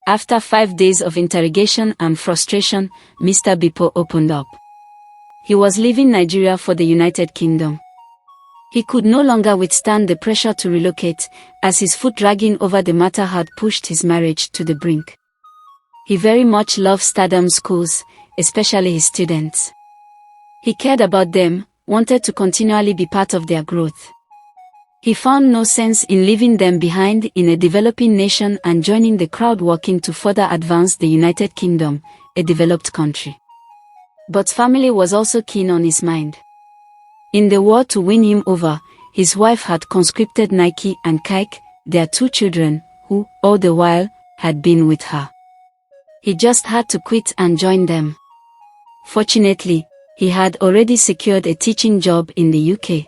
After 5 days of interrogation and frustration, Mr. Bipo opened up. He was leaving Nigeria for the United Kingdom. He could no longer withstand the pressure to relocate, as his foot dragging over the matter had pushed his marriage to the brink. He very much loved Stardam schools, especially his students. He cared about them, wanted to continually be part of their growth. He found no sense in leaving them behind in a developing nation and joining the crowd working to further advance the United Kingdom, a developed country. But family was also keen on his mind. In the war to win him over, his wife had conscripted Lekki and Kaik, their 2 children, who, all the while, had been with her. He just had to quit and join them. Fortunately, he had already secured a teaching job in the UK.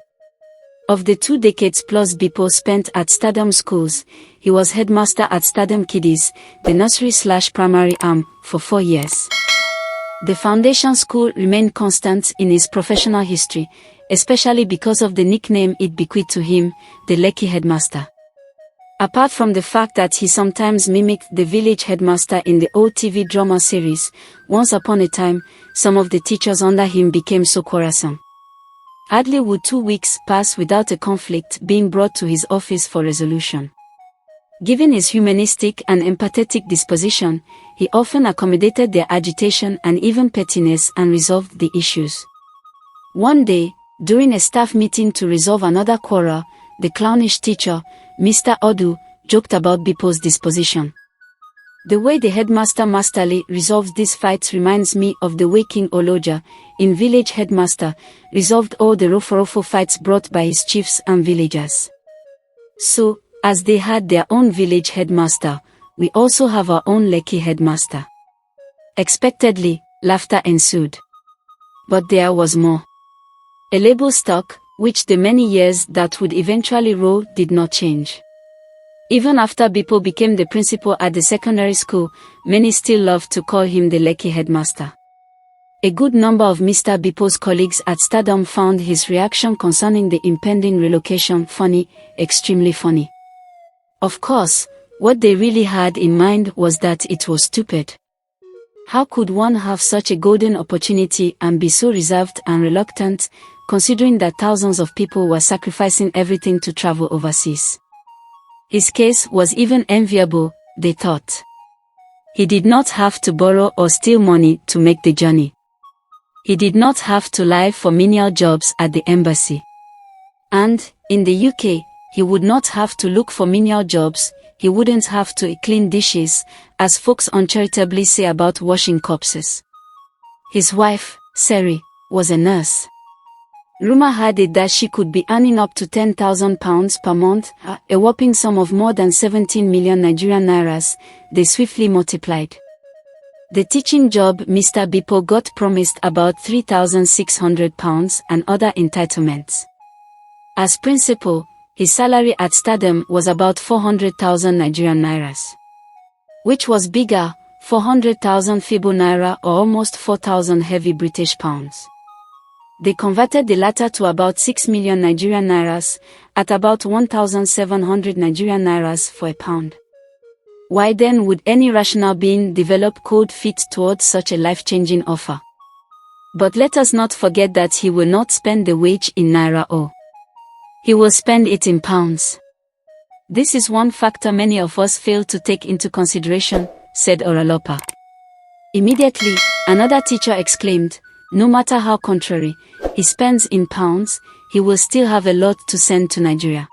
Of the 2 decades plus Bipo spent at Stardam schools, he was headmaster at Stardam Kiddies, the nursery/primary arm, for 4 years. The foundation school remained constant in his professional history, especially because of the nickname it bequeathed to him, the Lekki Headmaster. Apart from the fact that he sometimes mimicked the village headmaster in the old TV drama series, Once Upon a Time, some of the teachers under him became so quarrelsome. Hardly would 2 weeks pass without a conflict being brought to his office for resolution. Given his humanistic and empathetic disposition, he often accommodated their agitation and even pettiness and resolved the issues. One day, during a staff meeting to resolve another quarrel, the clownish teacher, Mr. Odu, joked about Bipo's disposition. The way the headmaster masterly resolves these fights reminds me of the way King Oloja, in Village Headmaster, resolved all the Roforofo fights brought by his chiefs and villagers. So, as they had their own village headmaster, we also have our own Lekki headmaster. Expectedly, laughter ensued. But there was more. A label stuck, which the many years that would eventually roll did not change. Even after Bipo became the principal at the secondary school, many still loved to call him the Lekki headmaster. A good number of Mr. Bipo's colleagues at Stardam found his reaction concerning the impending relocation funny, extremely funny. Of course, what they really had in mind was that it was stupid. How could one have such a golden opportunity and be so reserved and reluctant, considering that thousands of people were sacrificing everything to travel overseas? His case was even enviable, they thought. He did not have to borrow or steal money to make the journey. He did not have to lie for menial jobs at the embassy. And, in the UK, he would not have to look for menial jobs, he wouldn't have to clean dishes, as folks uncharitably say about washing corpses. His wife, Seri, was a nurse. Rumor had it that she could be earning up to £10,000 per month, a whopping sum of more than 17 million Nigerian nairas. They swiftly multiplied. The teaching job Mr. Bipo got promised about £3,600 and other entitlements. As principal, his salary at Stardam was about 400,000 Nigerian nairas. Which was bigger, 400,000 Fibo naira or almost 4,000 heavy British pounds. They converted the latter to about 6 million Nigerian nairas, at about 1,700 Nigerian nairas for a pound. Why then would any rational being develop cold feet towards such a life-changing offer? But let us not forget that he will not spend the wage in naira or. He will spend it in pounds. This is one factor many of us fail to take into consideration, said Oralopa. Immediately, another teacher exclaimed, no matter how contrary he spends in pounds, he will still have a lot to send to Nigeria.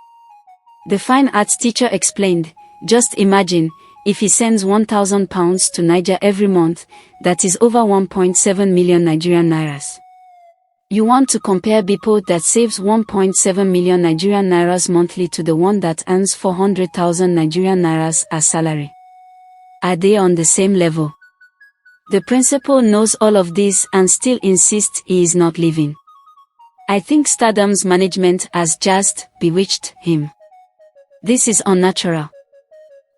The fine arts teacher explained, just imagine, if he sends £1,000 to Niger every month, that is over 1.7 million Nigerian nairas. You want to compare Bipo that saves 1.7 million Nigerian nairas monthly to the one that earns 400,000 Nigerian nairas as salary. Are they on the same level? The principal knows all of this and still insists he is not leaving. I think Stardam's management has just bewitched him. This is unnatural.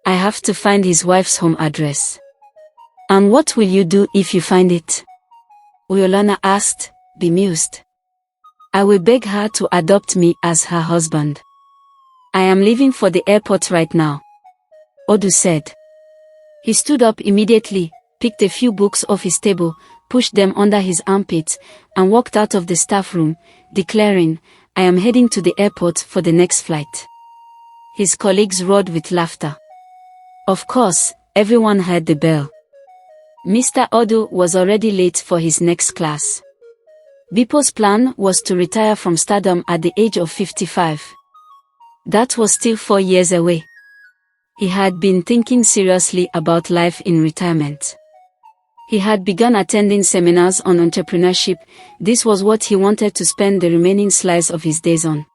I have to find his wife's home address. And what will you do if you find it? Uyolana asked, bemused. I will beg her to adopt me as her husband. I am leaving for the airport right now. Odu said. He stood up immediately, picked a few books off his table, pushed them under his armpit, and walked out of the staff room, declaring, "I am heading to the airport for the next flight." His colleagues roared with laughter. Of course, everyone heard the bell. Mr. Odu was already late for his next class. Bipo's plan was to retire from Stardam at the age of 55. That was still 4 years away. He had been thinking seriously about life in retirement. He had begun attending seminars on entrepreneurship. This was what he wanted to spend the remaining slice of his days on.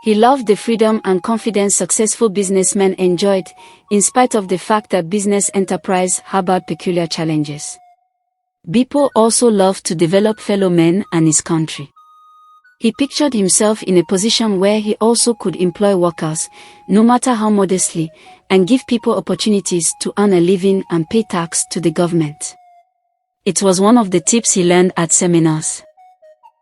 He loved the freedom and confidence successful businessmen enjoyed, in spite of the fact that business enterprise harbored peculiar challenges. Bipo also loved to develop fellow men and his country. He pictured himself in a position where he also could employ workers, no matter how modestly, and give people opportunities to earn a living and pay tax to the government. It was one of the tips he learned at seminars.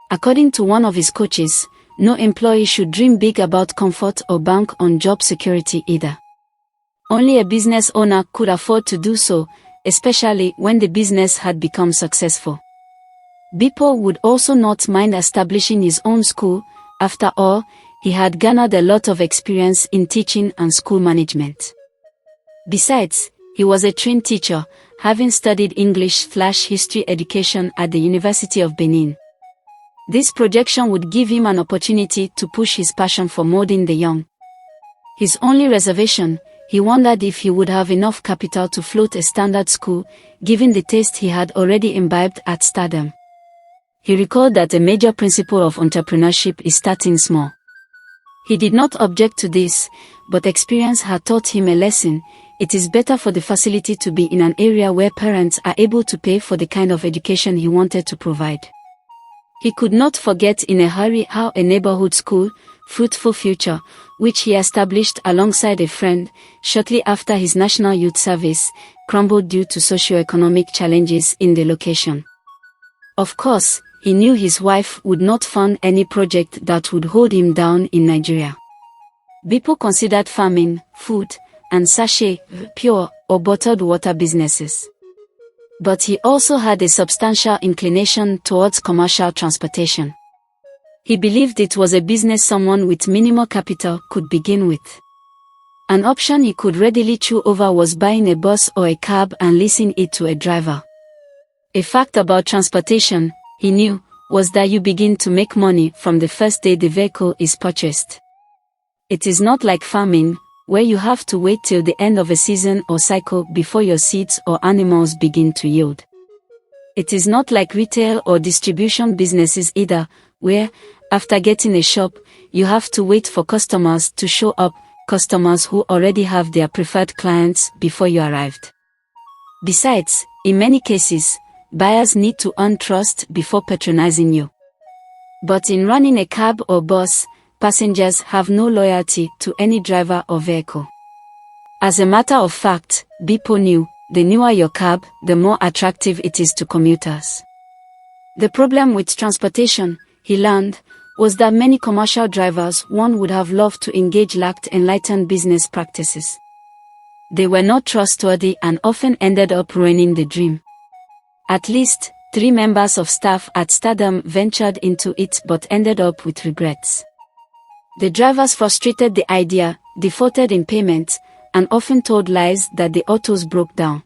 According to one of his coaches, no employee should dream big about comfort or bank on job security either. Only a business owner could afford to do so, especially when the business had become successful. Bipo would also not mind establishing his own school. After all, he had garnered a lot of experience in teaching and school management. Besides, he was a trained teacher, having studied English/history education at the University of Benin. This projection would give him an opportunity to push his passion for molding the young. His only reservation, he wondered if he would have enough capital to float a standard school, given the taste he had already imbibed at Stardam. He recalled that a major principle of entrepreneurship is starting small. He did not object to this, but experience had taught him a lesson. It is better for the facility to be in an area where parents are able to pay for the kind of education he wanted to provide. He could not forget in a hurry how a neighborhood school, Fruitful Future, which he established alongside a friend, shortly after his National Youth Service, crumbled due to socio-economic challenges in the location. Of course, he knew his wife would not fund any project that would hold him down in Nigeria. Bipo considered farming, food, and sachet, pure or bottled water businesses. But he also had a substantial inclination towards commercial transportation. He believed it was a business someone with minimal capital could begin with. An option he could readily chew over was buying a bus or a cab and leasing it to a driver. A fact about transportation, he knew, was that you begin to make money from the first day the vehicle is purchased. It is not like farming, where you have to wait till the end of a season or cycle before your seeds or animals begin to yield. It is not like retail or distribution businesses either, where, after getting a shop, you have to wait for customers to show up, customers who already have their preferred clients before you arrived. Besides, in many cases, buyers need to earn trust before patronizing you. But in running a cab or bus, passengers have no loyalty to any driver or vehicle. As a matter of fact, Bipo knew, the newer your cab, the more attractive it is to commuters. The problem with transportation, he learned, was that many commercial drivers one would have loved to engage lacked enlightened business practices. They were not trustworthy and often ended up ruining the dream. At least 3 members of staff at Stardam ventured into it but ended up with regrets. The drivers frustrated the idea, defaulted in payment, and often told lies that the autos broke down.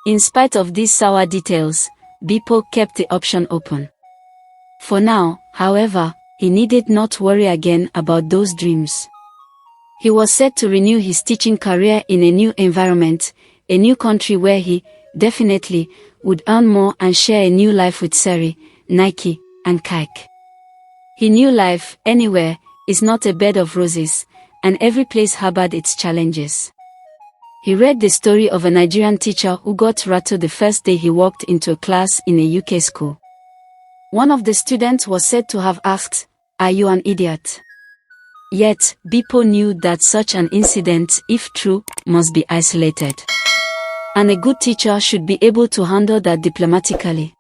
In spite of these sour details, Bipo kept the option open. For now, however, he needed not worry again about those dreams. He was set to renew his teaching career in a new environment, a new country where he, definitely, would earn more and share a new life with Seri, Nike, and Kike. He knew life, anywhere, is not a bed of roses, and every place harbored its challenges. He read the story of a Nigerian teacher who got rattled the first day he walked into a class in a UK school. One of the students was said to have asked, "Are you an idiot?" Yet, Bipo knew that such an incident, if true, must be isolated. And a good teacher should be able to handle that diplomatically.